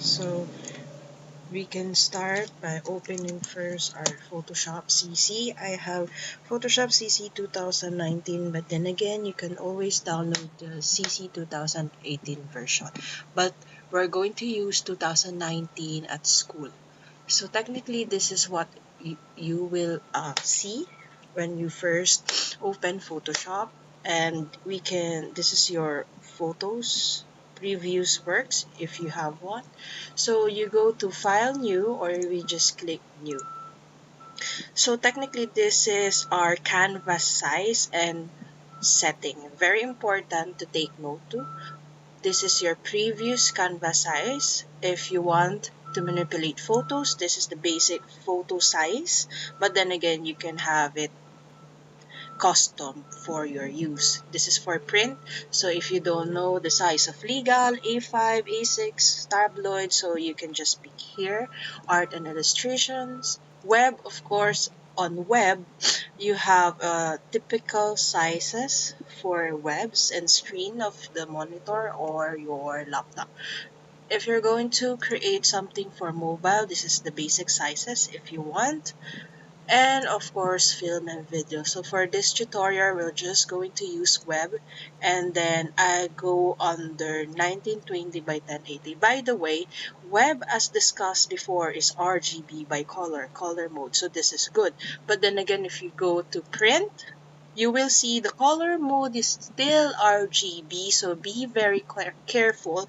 So we can start by opening first our Photoshop CC. I have Photoshop CC 2019, but then again, you can always download the CC 2018 version. But we're going to use 2019 at school. So technically, this is what you will see when you first open Photoshop. And this is your photos, previous works if you have one. So you go to File New, or we just click New. So technically, this is our canvas size and setting. Very important to take note to. This is your previous canvas size. If you want to manipulate photos, this is the basic photo size. But then again, you can have it custom for your use. This is for print. So if you don't know the size of legal, A5, A6, tabloid, so you can just pick here. Art and illustrations. Web, of course, on web, you have typical sizes for webs and screen of the monitor or your laptop. If you're going to create something for mobile, this is the basic sizes if you want. And of course, film and video. So for this tutorial, we're just going to use web, and then I go under 1920 by 1080. By the way, web, as discussed before, is RGB by color mode. So this is good. But then again, if you go to print, you will see the color mode is still RGB. So be very careful.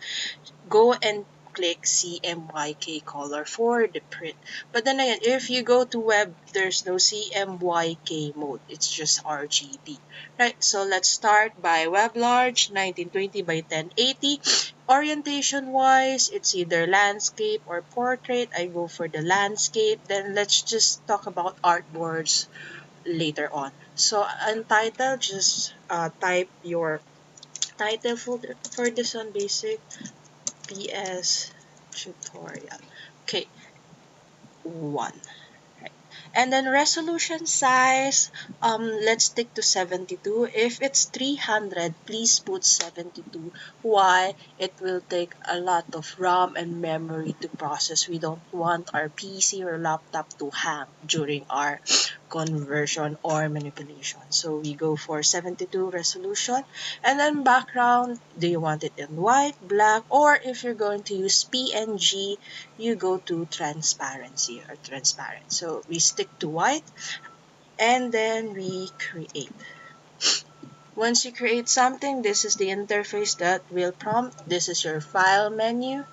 Go and click CMYK color for the print. But then again, if you go to web, there's no CMYK mode. It's just RGB. Right, so let's start by web large, 1920 by 1080. Orientation wise, it's either landscape or portrait. I go for the landscape. Then let's just talk about artboards later on. So untitled, just type your title folder for this one, basic PS tutorial. Okay, 1. Right. And then resolution size, let's stick to 72. If it's 300, please put 72. Why? It will take a lot of RAM and memory to process. We don't want our PC or laptop to hang during our conversion or manipulation. So we go for 72 resolution. And then background, do you want it in white, black, or if you're going to use PNG, you go to transparency or transparent. So we stick to white, and then we create. Once you create something, this is the interface that will prompt. This is your file menu.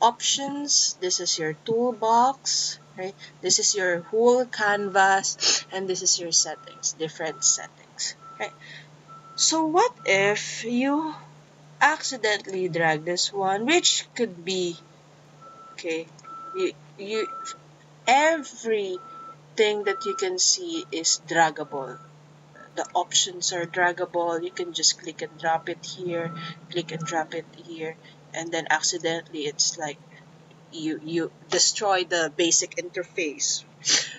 Options, this is your toolbox, right? This is your whole canvas, and this is your settings, different settings, right? So what if you accidentally drag this one, which could be, okay, you everything that you can see is draggable. The options are draggable. You can just click and drop it here, click and drop it here, and then accidentally it's like you destroy the basic interface.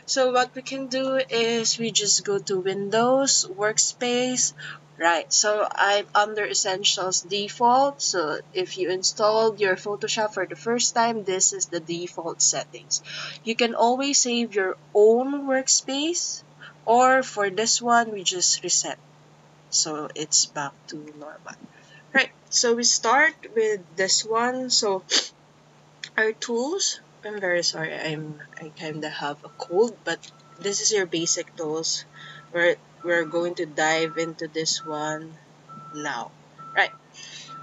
So what we can do is we just go to Windows, Workspace, right? So I'm under Essentials Default. So if you installed your Photoshop for the first time, this is the default settings. You can always save your own workspace, or for this one, we just reset. So it's back to normal. Right, so we start with this one. So our tools, I'm very sorry, I kind of have a cold, but this is your basic tools. We're going to dive into this one now. Right,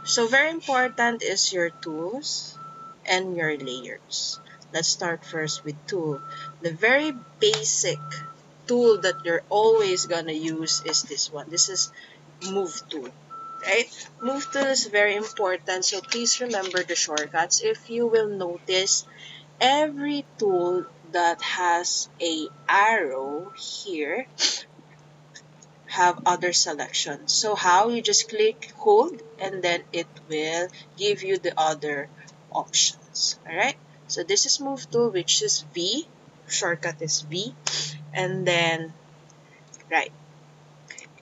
so very important is your tools and your layers. Let's start first with tool. The very basic tool that you're always gonna use is this one. This is move tool. Right? Move tool is very important, so please remember the shortcuts. If you will notice, every tool that has a arrow here have other selections. So how? You just click, hold, and then it will give you the other options. Alright? So this is move tool, which is V. Shortcut is V. And then, right,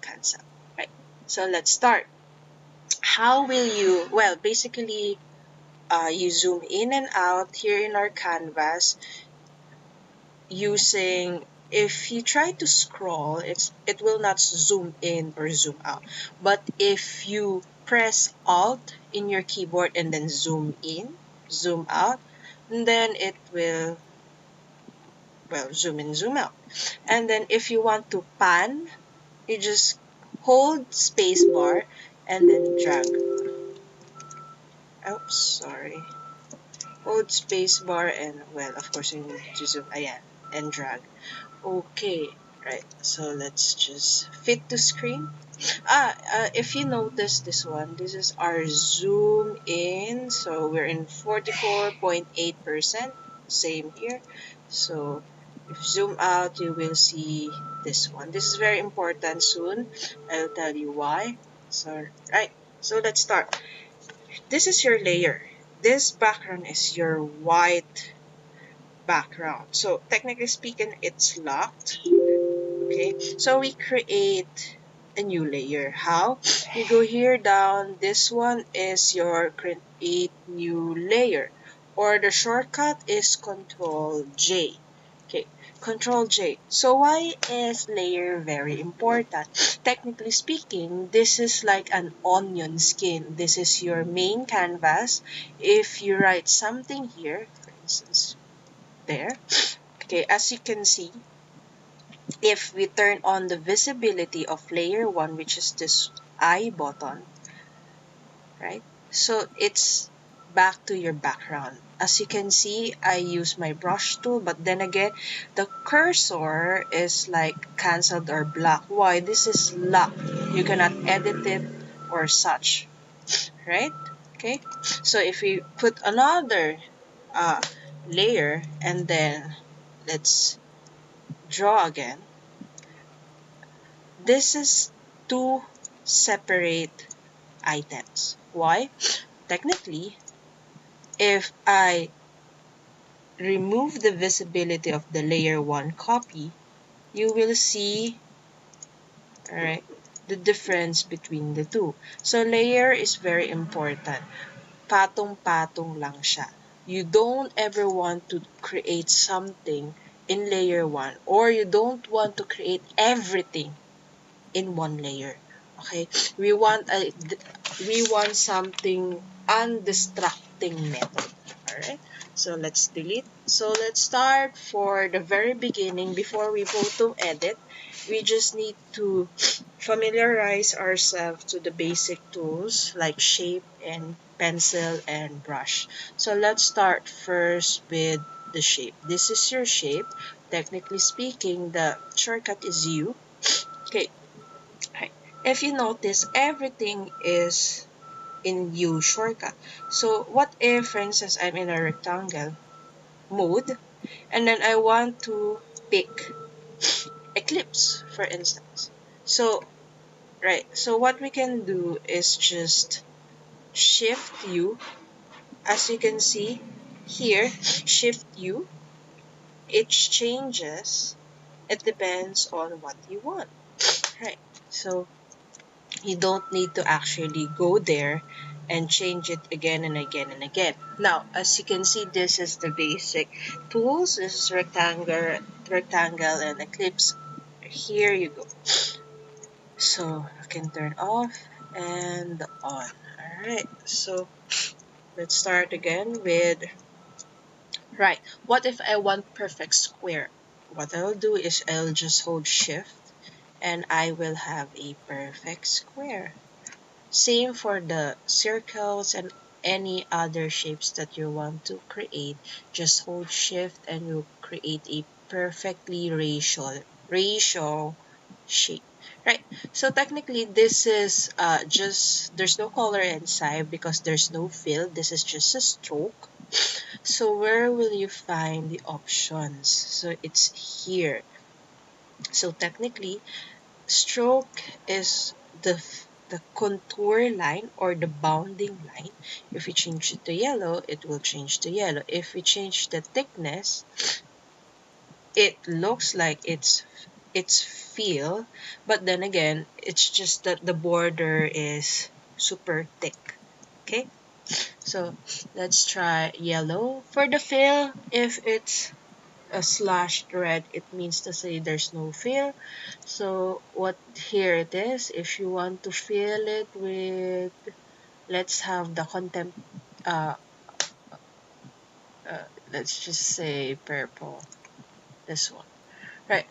cancel. Right. So let's start. How will you, well, basically, you zoom in and out here in our canvas using, if you try to scroll, it will not zoom in or zoom out. But if you press Alt in your keyboard and then zoom in, zoom out, then it will, well, zoom in, zoom out. And then if you want to pan, you just hold spacebar and then drag. Oops, sorry. Hold spacebar and, well, of course you need to zoom, ayan, and drag. Okay, right. So let's just fit to screen. If you notice this one, this is our zoom in. So we're in 44.8%. Same here. So if zoom out, you will see this one. This is very important soon. I'll tell you why. So, right. So let's start. This is your layer. This background is your white background. So technically speaking, it's locked. Okay, so we create a new layer. How? You go here down. This one is your create new layer, or the shortcut is Control J. Okay, Control J. So why is layer very important? Technically speaking, this is like an onion skin. This is your main canvas. If you write something here, for instance, there. Okay, as you can see, if we turn on the visibility of layer 1, which is this I button, right? So it's back to your background. As you can see, I use my brush tool, but then again, the cursor is like cancelled or blocked. Why? This is locked. You cannot edit it or such, right? Okay, so if we put another uh, layer and then let's draw again, this is two separate items. Why? Technically, if I remove the visibility of the layer 1 copy, you will see, alright, the difference between the two. So layer is very important. Patong-patong lang siya. You don't ever want to create something in layer 1, or you don't want to create everything in one layer. Okay, we want something undistracting method. All right, so let's delete. So let's start for the very beginning. Before we go to edit, we just need to familiarize ourselves to the basic tools like shape and pencil and brush. So let's start first with the shape. This is your shape. Technically speaking, the shortcut is U. Okay, right. If you notice, everything is in U shortcut. So what if, for instance, I'm in a rectangle mode and then I want to pick eclipse, for instance. So, right. So what we can do is just shift U. As you can see here, shift U. It changes. It depends on what you want. Right. So you don't need to actually go there and change it again and again and again. Now, as you can see, this is the basic tools. This is rectangle and eclipse. Here you go. So I can turn off and on. Alright, so let's start again with, right, what if I want perfect square? What I'll do is I'll just hold shift and I will have a perfect square. Same for the circles and any other shapes that you want to create. Just hold shift and you'll create a perfectly ratio shape. Right. So technically this is just, there's no color inside because there's no fill. This is just a stroke. So where will you find the options? So it's here. So technically stroke is the contour line or the bounding line. If we change it to yellow, it will change to yellow. If we change the thickness, it looks like it's fill, but then again, it's just that the border is super thick. Okay? So let's try yellow. For the fill, if it's a slashed red, it means to say there's no fill. So what here it is, if you want to fill it with, let's have the content, uh, let's just say purple, this one, right?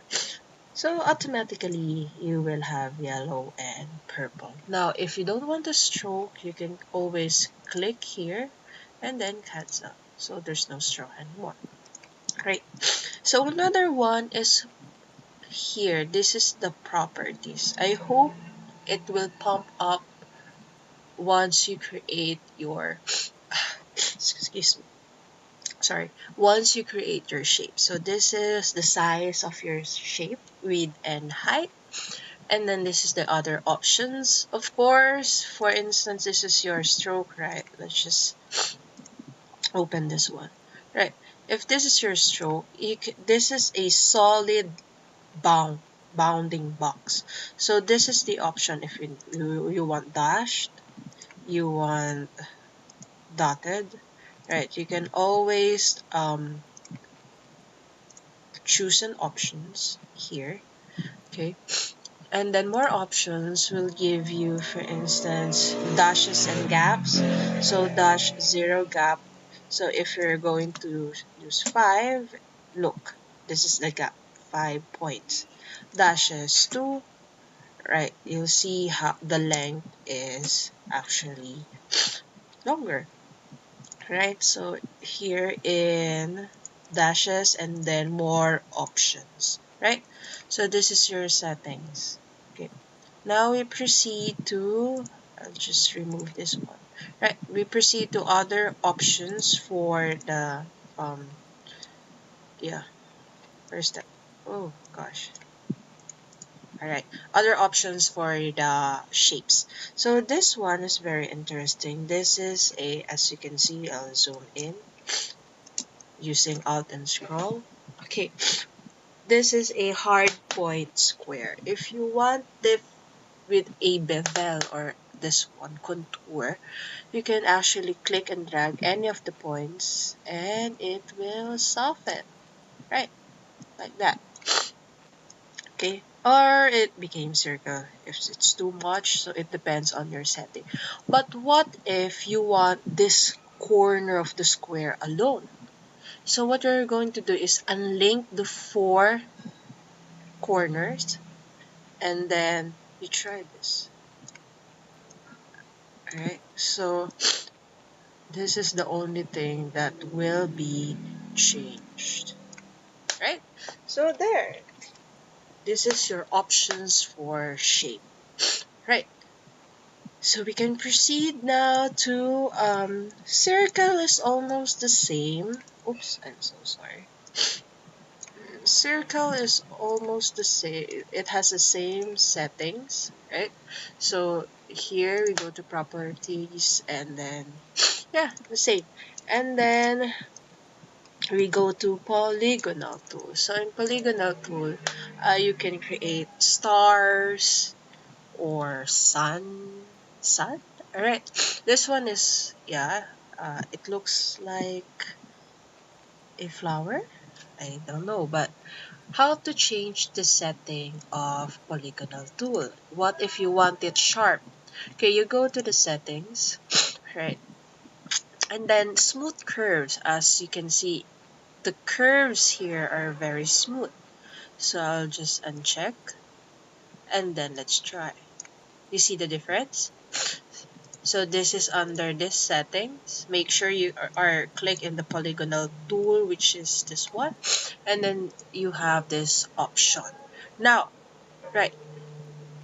So automatically you will have yellow and purple. Now if you don't want a stroke, you can always click here and then cancel, so there's no stroke anymore. Great. So another one is here. This is the properties. I hope it will pump up once you create your excuse me, sorry, once you create your shape. So this is the size of your shape, width and height. And then this is the other options. Of course, for instance, this is your stroke, right? Let's just open this one, right? If this is your stroke, this is a solid bounding box. So this is the option. If you want dashed, you want dotted, right? You can always choose an options here, okay? And then more options will give you, for instance, dashes and gaps. So dash 0 gap. So if you're going to use 5, look, this is the gap, 5 points. Dashes 2, right, you'll see how the length is actually longer, right? So here in dashes and then more options, right? So this is your settings. Okay, now we proceed to, I'll just remove this one, right? We proceed to other options for the yeah, first step. Oh gosh. Alright, other options for the shapes. So this one is very interesting. This is a, as you can see, I'll zoom in using Alt and scroll. Okay, this is a hard point square. If you want it with a bevel or this one contour, you can actually click and drag any of the points and it will soften, right? Like that. Okay, or it became circle if it's too much, so it depends on your setting. But what if you want this corner of the square alone? So what you're going to do is unlink the 4 corners and then you try this. Alright, so this is the only thing that will be changed, right? So there, this is your options for shape, right? So we can proceed now to circle is almost the same. Oops, I'm so sorry. Circle is almost the same. It has the same settings, right? So here we go to properties and then, yeah, the same. And then we go to polygonal tool. So in polygonal tool, you can create stars, or sun. All right, this one is, yeah, it looks like a flower. I don't know, but how to change the setting of polygonal tool? What if you want it sharp? Okay, you go to the settings, right, and then smooth curves. As you can see, the curves here are very smooth, so I'll just uncheck and then let's try. You see the difference? So this is under this settings. Make sure you are click in the polygonal tool, which is this one, and then you have this option. Now, right,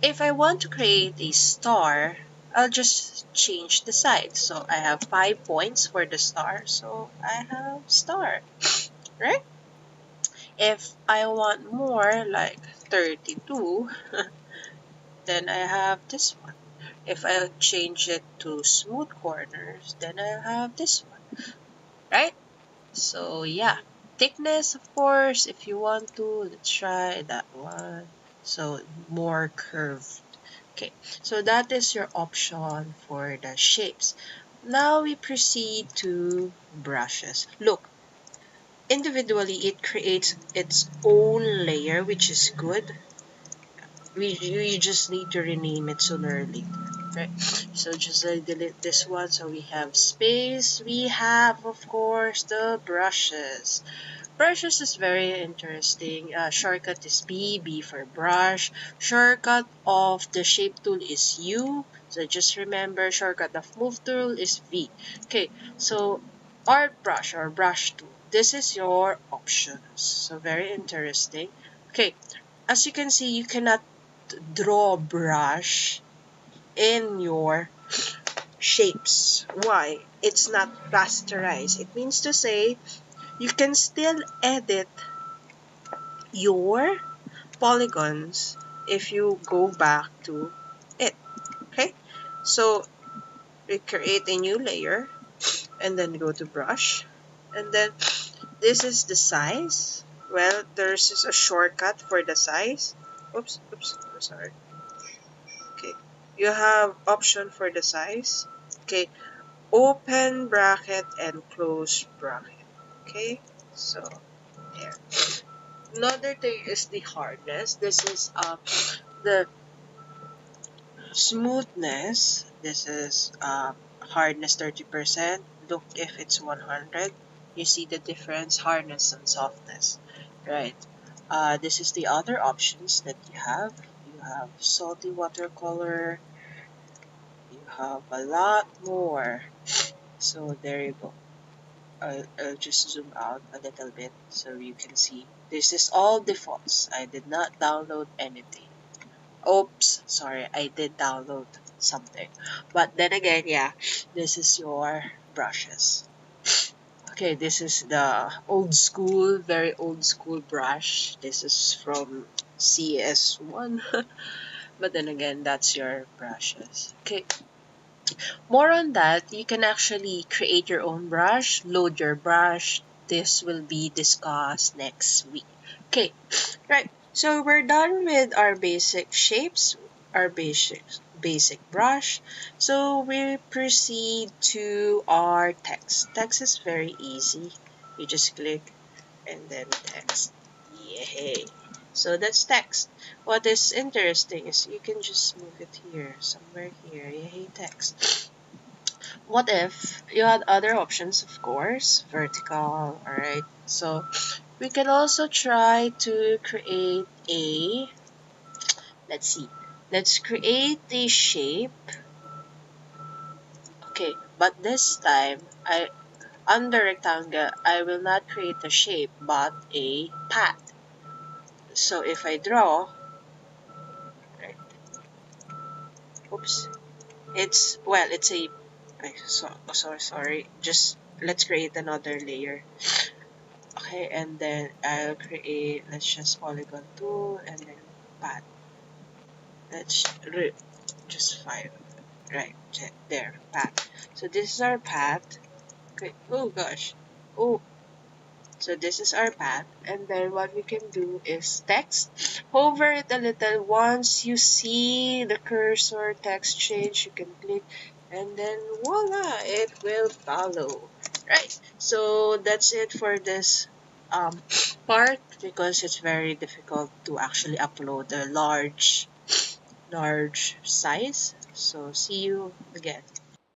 if I want to create a star, I'll just change the size. So I have 5 points for the star, so I have star, right? If I want more, like 32, then I have this one. If I change it to smooth corners, then I have this one, right? So yeah, thickness, of course, if you want to, let's try that one. So more curved. Okay, so that is your option for the shapes. Now we proceed to brushes. Look, individually it creates its own layer, which is good. We just need to rename it sooner or later, right? So just delete this one. So we have space. We have, of course, the brushes. Brushes is very interesting. Shortcut is B for brush. Shortcut of the shape tool is U. So just remember, shortcut of move tool is V. Okay, so art brush or brush tool. This is your options. So very interesting. Okay, as you can see, you cannot draw brush in your shapes. Why? It's not rasterized. It means to say you can still edit your polygons if you go back to it. Okay, so we create a new layer and then go to brush, and then this is the size. Well, there's a shortcut for the size. Oops, sorry. Okay, you have option for the size. Okay, open bracket and close bracket. Okay, so there. Another thing is the hardness. This is the smoothness. This is hardness 30%. Look if it's 100. You see the difference, hardness and softness, right? This is the other options that you have. You have salty watercolor. You have a lot more. So there you go. I'll just zoom out a little bit so you can see. This is all defaults. I did not download anything. Oops, sorry, I did download something. But then again, yeah, this is your brushes. Okay, this is the old school, very old school brush. This is from CS1. But then again, that's your brushes. Okay, more on that, you can actually create your own brush, load your brush. This will be discussed next week. Okay, right. So we're done with our basic shapes, our basic brush. So we proceed to our text. Text is very easy. You just click and then text. Yay! So that's text. What is interesting is you can just move it here, somewhere here. Yay, text. What if you had other options, of course, vertical, alright? So we can also try to create a, let's see, let's create a shape. Okay, but this time, under rectangle, I will not create a shape, but a path. So if I draw, right, oops, it's a, sorry, just let's create another layer. Okay, and then I'll create, let's just polygon tool and then path. Let's just 5. Right, there, path. So this is our path. Okay, oh gosh. Oh, so this is our path. And then what we can do is text. Hover it a little. Once you see the cursor text change, you can click and then voila, it will follow. Right, so that's it for this part because it's very difficult to actually upload a large size. So see you again.